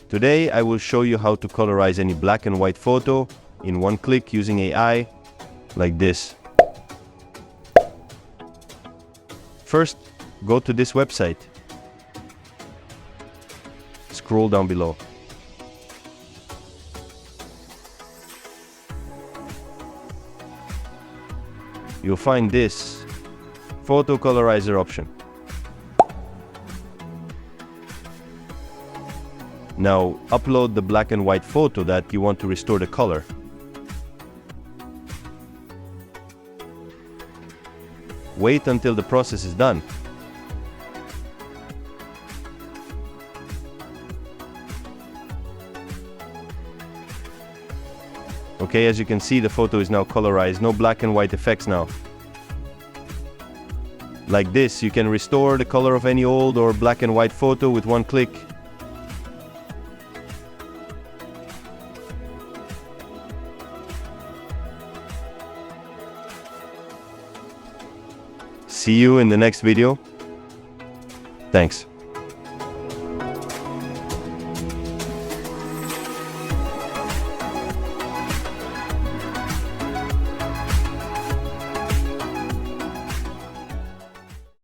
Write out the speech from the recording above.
Today I will show you how to colorize any black and white photo in one click using AI, like this. First, go to this website. Scroll down below. You'll find this photo colorizer option. Now upload the black and white photo that you want to restore the color. Wait until the process is done. Okay, as you can see, the photo is now colorized, no black and white effects now. Like this, you can restore the color of any old or black and white photo with one click. See you in the next video. Thanks.